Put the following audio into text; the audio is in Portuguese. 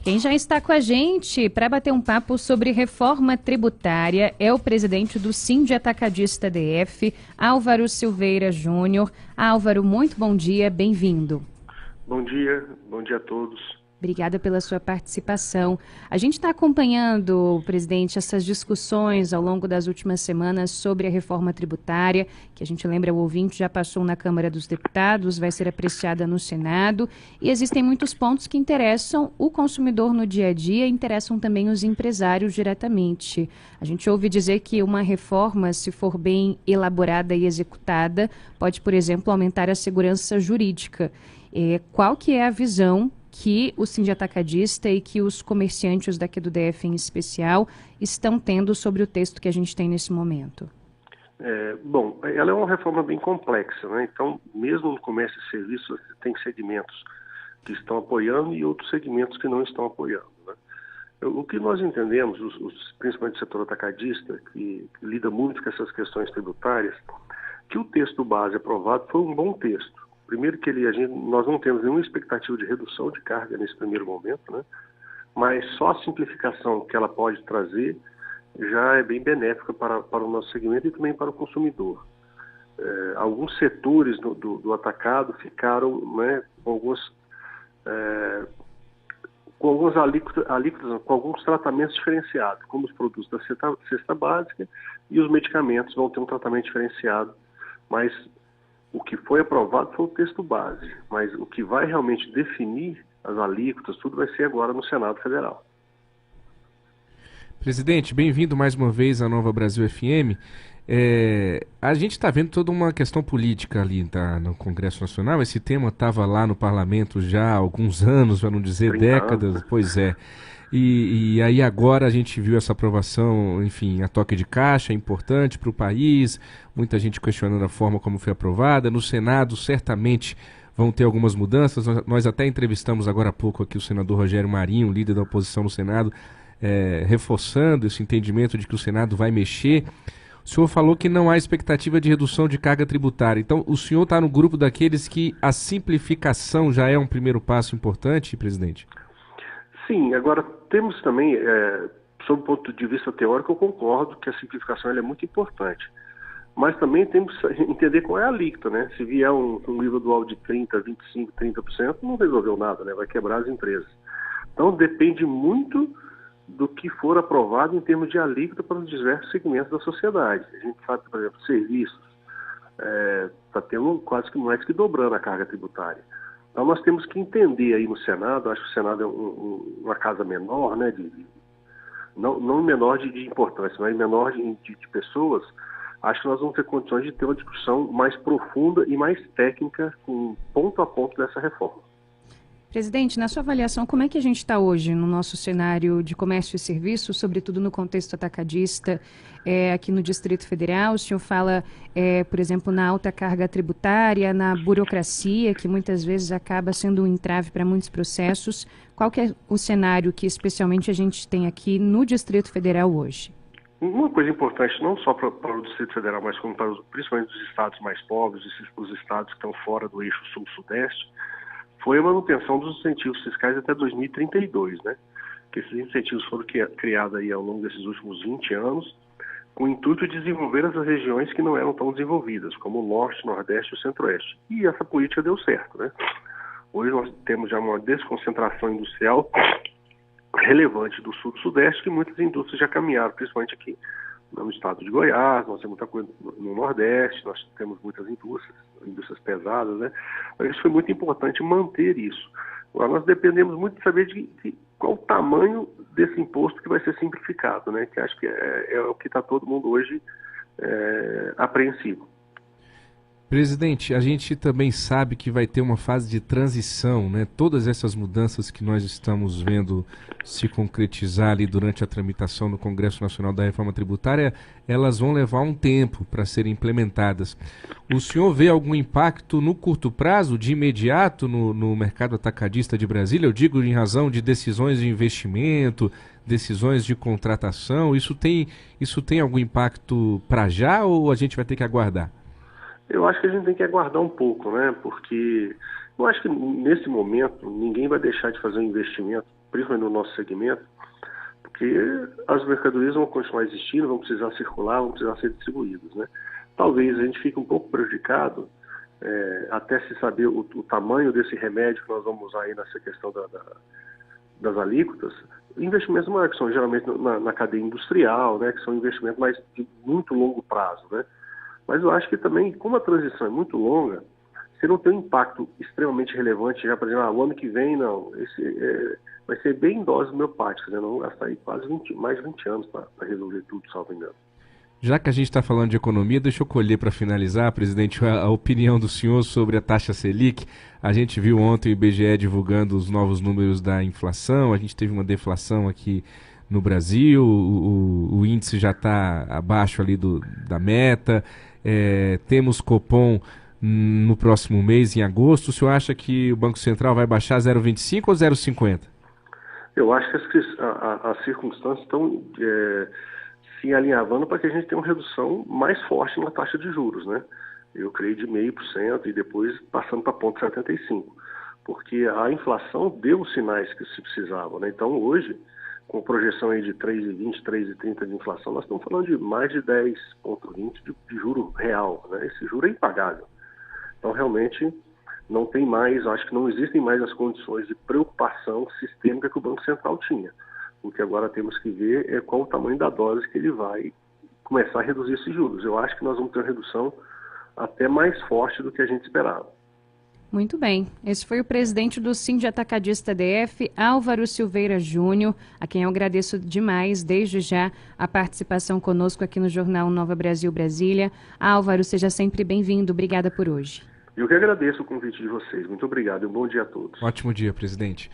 Quem já está com a gente para bater um papo sobre reforma tributária é o presidente do Sindi Atacadista DF, Álvaro Silveira Júnior. Álvaro, muito bom dia, bem-vindo. Bom dia a todos. Obrigada pela sua participação. A gente está acompanhando, presidente, essas discussões ao longo das últimas semanas sobre a reforma tributária, que a gente lembra, o ouvinte já passou na Câmara dos Deputados, vai ser apreciada no Senado, e existem muitos pontos que interessam o consumidor no dia a dia e interessam também os empresários diretamente. A gente ouve dizer que uma reforma, se for bem elaborada e executada, pode, por exemplo, aumentar a segurança jurídica. Qual que é a visão que o Sindi Atacadista e que os comerciantes daqui do DF em especial estão tendo sobre o texto que a gente tem nesse momento? Bom, ela é uma reforma bem complexa, né? Então, mesmo no comércio e serviços, tem segmentos que estão apoiando e outros segmentos que não estão apoiando, né? O que nós entendemos, principalmente o setor atacadista, que lida muito com essas questões tributárias, que o texto base aprovado foi um bom texto. Primeiro que nós não temos nenhuma expectativa de redução de carga nesse primeiro momento, né? Mas só a simplificação que ela pode trazer já é bem benéfica para o nosso segmento e também para o consumidor. Alguns setores do atacado ficaram, né, com algumas alíquotas, com alguns tratamentos diferenciados, como os produtos da cesta básica e os medicamentos vão ter um tratamento diferenciado, mas o que foi aprovado foi o texto base, mas o que vai realmente definir as alíquotas, tudo vai ser agora no Senado Federal. Presidente, bem-vindo mais uma vez à Nova Brasil FM. A gente está vendo toda uma questão política ali no Congresso Nacional. Esse tema estava lá no Parlamento já há alguns anos, para não dizer décadas. Pois é. E aí agora a gente viu essa aprovação, enfim, a toque de caixa, importante para o país, muita gente questionando a forma como foi aprovada. No Senado, certamente vão ter algumas mudanças. Nós até entrevistamos agora há pouco aqui o senador Rogério Marinho, líder da oposição no Senado, reforçando esse entendimento de que o Senado vai mexer. O senhor falou que não há expectativa de redução de carga tributária. Então, o senhor está no grupo daqueles que a simplificação já é um primeiro passo importante, presidente? Sim, agora temos também, sob o ponto de vista teórico, eu concordo que a simplificação ela é muito importante. Mas também temos que entender qual é a alíquota, né? Se vier um nível dual de 30%, 25%, 30%, não resolveu nada, né? Vai quebrar as empresas. Então depende muito do que for aprovado em termos de alíquota para os diversos segmentos da sociedade. A gente sabe, por exemplo, serviços, está tendo quase que dobrando a carga tributária. Então nós temos que entender aí no Senado, acho que o Senado é uma casa menor, né, não menor de importância, mas menor de pessoas. Acho que nós vamos ter condições de ter uma discussão mais profunda e mais técnica, com ponto a ponto dessa reforma. Presidente, na sua avaliação, como é que a gente está hoje no nosso cenário de comércio e serviço, sobretudo no contexto atacadista, aqui no Distrito Federal? O senhor fala, por exemplo, na alta carga tributária, na burocracia, que muitas vezes acaba sendo um entrave para muitos processos. Qual que é o cenário que especialmente a gente tem aqui no Distrito Federal hoje? Uma coisa importante, não só para o Distrito Federal, mas como principalmente os estados mais pobres, os estados que estão fora do eixo sul-sudeste, foi a manutenção dos incentivos fiscais até 2032, né? Que esses incentivos foram criados aí ao longo desses últimos 20 anos, com o intuito de desenvolver as regiões que não eram tão desenvolvidas, como o Norte, Nordeste e o Centro-Oeste. E essa política deu certo, né? Hoje nós temos já uma desconcentração industrial relevante do Sul e do Sudeste, que muitas indústrias já caminharam, principalmente aqui no estado de Goiás. Nós temos muita coisa no Nordeste, nós temos muitas indústrias pesadas, né? Mas isso foi muito importante manter isso. Agora, nós dependemos muito de saber de qual o tamanho desse imposto que vai ser simplificado, né? Que acho que é o que está todo mundo hoje apreensivo. Presidente, a gente também sabe que vai ter uma fase de transição, né? Todas essas mudanças que nós estamos vendo se concretizar ali durante a tramitação no Congresso Nacional da Reforma Tributária, elas vão levar um tempo para serem implementadas. O senhor vê algum impacto no curto prazo, de imediato, no mercado atacadista de Brasília? Eu digo em razão de decisões de investimento, decisões de contratação. Isso tem algum impacto para já ou a gente vai ter que aguardar? Eu acho que a gente tem que aguardar um pouco, né? Porque eu acho que nesse momento ninguém vai deixar de fazer um investimento principalmente no nosso segmento, porque as mercadorias vão continuar existindo, vão precisar circular, vão precisar ser distribuídas, né? Talvez a gente fique um pouco prejudicado até se saber o tamanho desse remédio que nós vamos usar aí nessa questão das alíquotas, investimentos maiores, que são geralmente na cadeia industrial, né, que são investimentos mais de muito longo prazo, né? Mas eu acho que também, como a transição é muito longa, você não tem um impacto extremamente relevante, já, por exemplo, o ano que vem, não, vai ser bem em doses homeopáticas, né? Não vão gastar aí quase mais de 20 anos para resolver tudo, salvo engano. Já que a gente está falando de economia, deixa eu colher para finalizar, presidente, a opinião do senhor sobre a taxa Selic. A gente viu ontem o IBGE divulgando os novos números da inflação, a gente teve uma deflação aqui no Brasil, o índice já está abaixo ali da meta, temos Copom no próximo mês, em agosto. O senhor acha que o Banco Central vai baixar 0,25 ou 0,50? Eu acho que as circunstâncias estão se alinhavando para que a gente tenha uma redução mais forte na taxa de juros, né? Eu creio de 0,5% e depois passando para 0,75%, porque a inflação deu os sinais que se precisavam, né? Então hoje, com projeção aí de 3,20, 3,30 de inflação, nós estamos falando de mais de 10,20 de juro real, né? Esse juro é impagável. Então realmente não tem mais, acho que não existem mais as condições de preocupação sistêmica que o Banco Central tinha. O que agora temos que ver é qual o tamanho da dose que ele vai começar a reduzir esses juros. Eu acho que nós vamos ter uma redução até mais forte do que a gente esperava. Muito bem. Esse foi o presidente do Sindi Atacadista DF, Álvaro Silveira Júnior, a quem eu agradeço demais, desde já, a participação conosco aqui no Jornal Nova Brasil Brasília. Álvaro, seja sempre bem-vindo. Obrigada por hoje. Eu que agradeço o convite de vocês. Muito obrigado e um bom dia a todos. Ótimo dia, presidente.